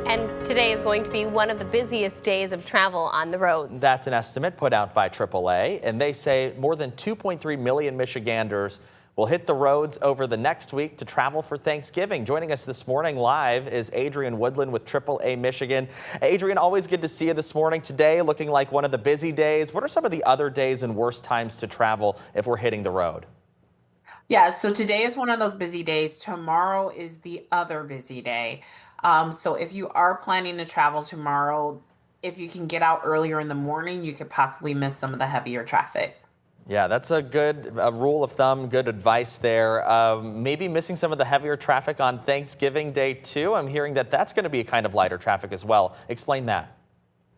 And today is going to be one of the busiest days of travel on the roads. That's an estimate put out by AAA, and they say more than 2.3 million Michiganders will hit the roads over the next week to travel for Thanksgiving. Joining us this morning live is Adrian Woodland with AAA Michigan. Adrian, always good to see you this morning. Today looking like one of the busy days. What are some of the other days and worst times to travel if we're hitting the road? Yeah, so today is one of those busy days. Tomorrow is the other busy day. So if you are planning to travel tomorrow, if you can get out earlier in the morning, you could possibly miss some of the heavier traffic. Yeah, that's a good rule of thumb, good advice there. Maybe missing some of the heavier traffic on Thanksgiving Day too. I'm hearing that that's going to be a kind of lighter traffic as well. Explain that.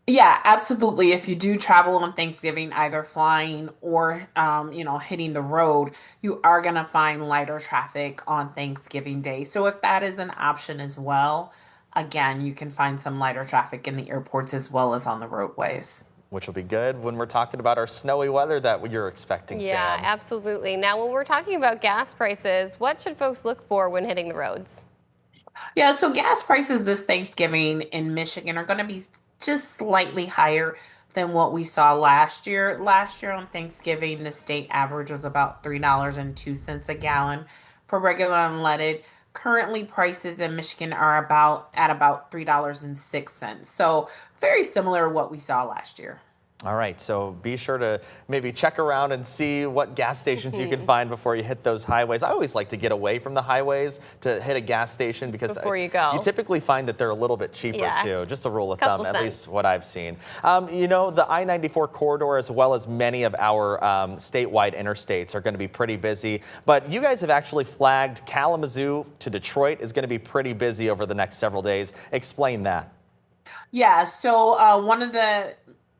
Yeah, absolutely. If you do travel on Thanksgiving, either flying or, hitting the road, you are going to find lighter traffic on Thanksgiving Day. So if that is an option as well, again, you can find some lighter traffic in the airports as well as on the roadways. Which will be good when we're talking about our snowy weather that you're expecting, Yeah, Sam. absolutely. Now, when we're talking about gas prices, what should folks look for when hitting the roads? Yeah, so gas prices this Thanksgiving in Michigan are going to be just slightly higher than what we saw last year. Last year on Thanksgiving, the state average was about $3.02 a gallon for regular unleaded. Currently, prices in Michigan are about $3.06. So very similar to what we saw last year. All right, so be sure to maybe check around and see what gas stations you can find before you hit those highways. I always like to get away from the highways to hit a gas station because before you go, you typically find that they're a little bit cheaper too. Just a rule of thumb, at least what I've seen. The I-94 corridor, as well as many of our statewide interstates, are going to be pretty busy. But you guys have actually flagged Kalamazoo to Detroit is going to be pretty busy over the next several days. Explain that. Yeah, so one of the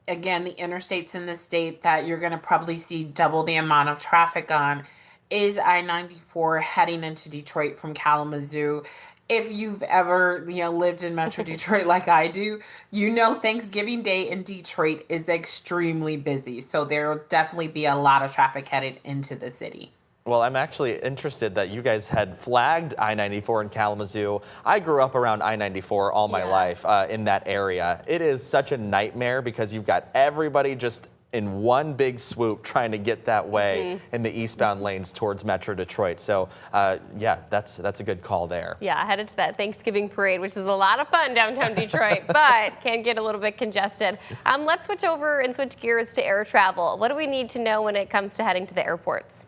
interstates in the state that you're going to probably see double the amount of traffic on is I-94 heading into Detroit from Kalamazoo. If you've ever, lived in Metro Detroit like I do, Thanksgiving Day in Detroit is extremely busy. So there'll definitely be a lot of traffic headed into the city. Well, I'm actually interested that you guys had flagged I-94 in Kalamazoo. I grew up around I-94 all my life in that area. It is such a nightmare because you've got everybody just in one big swoop trying to get that way in the eastbound lanes towards Metro Detroit. So, that's a good call there. Yeah, headed to that Thanksgiving parade, which is a lot of fun downtown Detroit, but can get a little bit congested. Let's switch over and switch gears to air travel. What do we need to know when it comes to heading to the airports?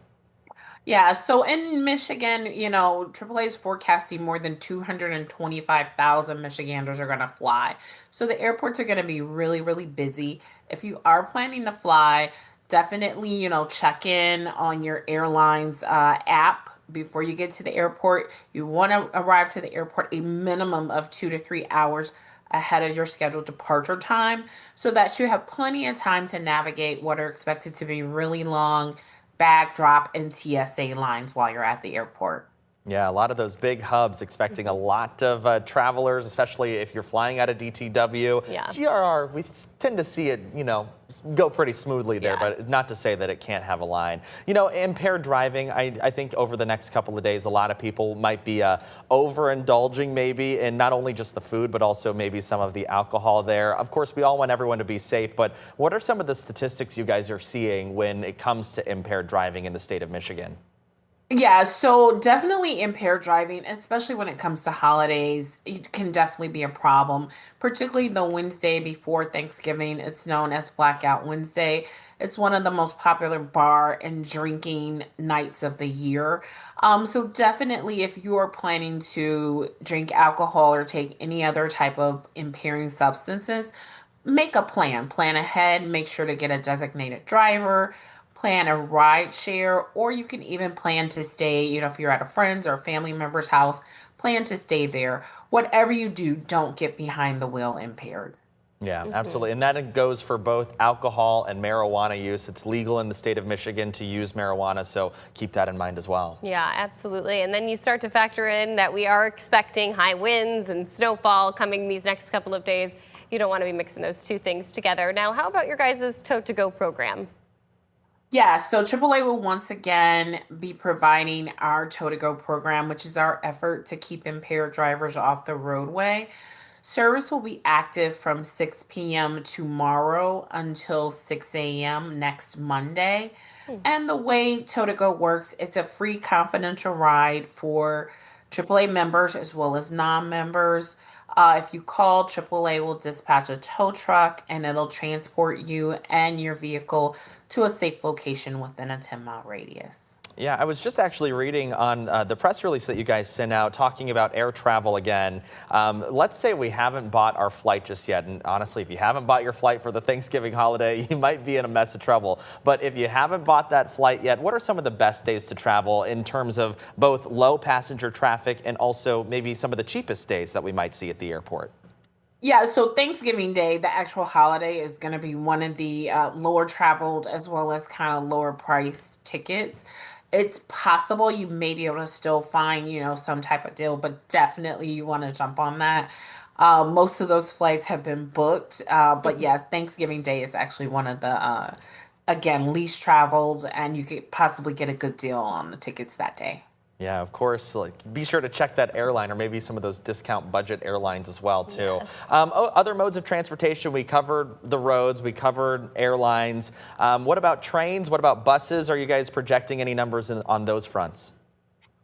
Yeah, so in Michigan, AAA is forecasting more than 225,000 Michiganders are going to fly. So the airports are going to be really, really busy. If you are planning to fly, definitely, check in on your airline's app before you get to the airport. You want to arrive to the airport a minimum of 2 to 3 hours ahead of your scheduled departure time so that you have plenty of time to navigate what are expected to be really long bag drop and TSA lines while you're at the airport. Yeah, a lot of those big hubs expecting a lot of travelers, especially if you're flying out of DTW. GRR, we tend to see it, go pretty smoothly there, but not to say that it can't have a line. Impaired driving, I think over the next couple of days, a lot of people might be overindulging maybe in not only just the food, but also maybe some of the alcohol there. Of course, we all want everyone to be safe, but what are some of the statistics you guys are seeing when it comes to impaired driving in the state of Michigan? Yeah, so definitely impaired driving, especially when it comes to holidays, it can definitely be a problem, particularly the Wednesday before Thanksgiving. It's known as Blackout Wednesday. It's one of the most popular bar and drinking nights of the year. So definitely if you are planning to drink alcohol or take any other type of impairing substances, make a plan. Plan ahead, make sure to get a designated driver. Plan a ride share, or you can even plan to stay, if you're at a friend's or family member's house, plan to stay there. Whatever you do, don't get behind the wheel impaired. Yeah, absolutely. And that goes for both alcohol and marijuana use. It's legal in the state of Michigan to use marijuana, so keep that in mind as well. Yeah, absolutely. And then you start to factor in that we are expecting high winds and snowfall coming these next couple of days. You don't want to be mixing those two things together. Now, how about your guys' tow-to-go program? Yeah, so AAA will once again be providing our Tow to Go program, which is our effort to keep impaired drivers off the roadway. Service will be active from 6 p.m. tomorrow until 6 a.m. next Monday. Hmm. And the way Totago works, it's a free confidential ride for AAA members as well as non-members. If you call, AAA will dispatch a tow truck and it'll transport you and your vehicle to a safe location within a 10-mile radius. Yeah, I was just actually reading on the press release that you guys sent out talking about air travel again. Let's say we haven't bought our flight just yet. And honestly, if you haven't bought your flight for the Thanksgiving holiday, you might be in a mess of trouble. But if you haven't bought that flight yet, what are some of the best days to travel in terms of both low passenger traffic and also maybe some of the cheapest days that we might see at the airport? Yeah, so Thanksgiving Day, the actual holiday, is going to be one of the lower traveled as well as kind of lower price tickets. It's possible you may be able to still find, some type of deal, but definitely you want to jump on that. Most of those flights have been booked, but yeah, Thanksgiving Day is actually one of the, again, least traveled, and you could possibly get a good deal on the tickets that day. Yeah, of course. Be sure to check that airline or maybe some of those discount budget airlines as well, too. Yes. Other modes of transportation, we covered the roads, we covered airlines. What about trains? What about buses? Are you guys projecting any numbers on those fronts?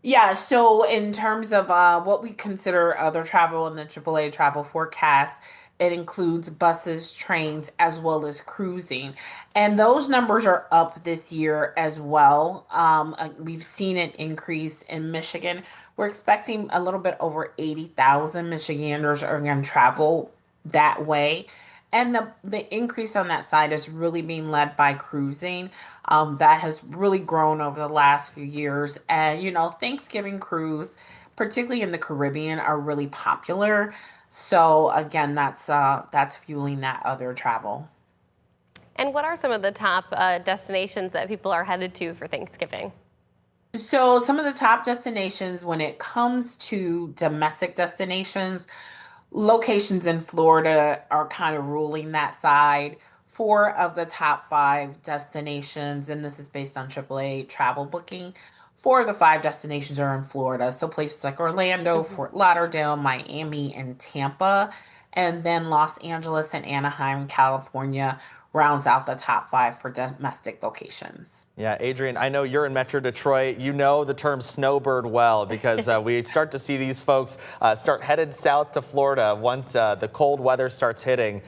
Yeah, so in terms of what we consider other travel in the AAA travel forecast, it includes buses, trains, as well as cruising. And those numbers are up this year as well. We've seen an increase in Michigan. We're expecting a little bit over 80,000 Michiganders are going to travel that way. And the increase on that side is really being led by cruising. That has really grown over the last few years. And, Thanksgiving cruise, particularly in the Caribbean, are really popular. So again, that's fueling that other travel. And what are some of the top destinations that people are headed to for Thanksgiving? So some of the top destinations when it comes to domestic destinations, locations in Florida are kind of ruling that side. Four of the top five destinations, and this is based on AAA travel booking. Four of the five destinations are in Florida. So places like Orlando, Mhm. Fort Lauderdale, Miami, and Tampa. And then Los Angeles and Anaheim, California rounds out the top five for domestic locations. Yeah, Adrian, I know you're in Metro Detroit. You know the term snowbird well because we start to see these folks start headed south to Florida once the cold weather starts hitting.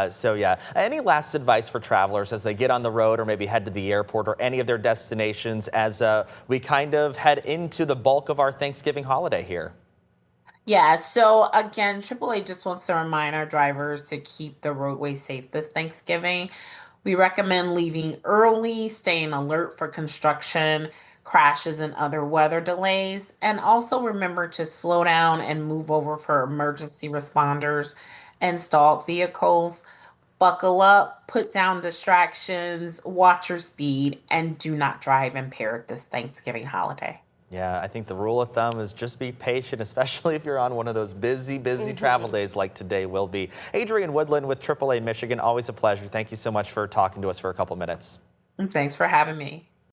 So yeah, any last advice for travelers as they get on the road or maybe head to the airport or any of their destinations as we kind of head into the bulk of our Thanksgiving holiday here? Yeah, so again, AAA just wants to remind our drivers to keep the roadway safe this Thanksgiving. We recommend leaving early, staying alert for construction, crashes, and other weather delays. And also remember to slow down and move over for emergency responders and stalled vehicles. Buckle up, put down distractions, watch your speed, and do not drive impaired this Thanksgiving holiday. Yeah, I think the rule of thumb is just be patient, especially if you're on one of those busy travel days like today will be. Adrian Woodland with AAA Michigan, always a pleasure. Thank you so much for talking to us for a couple minutes. And thanks for having me.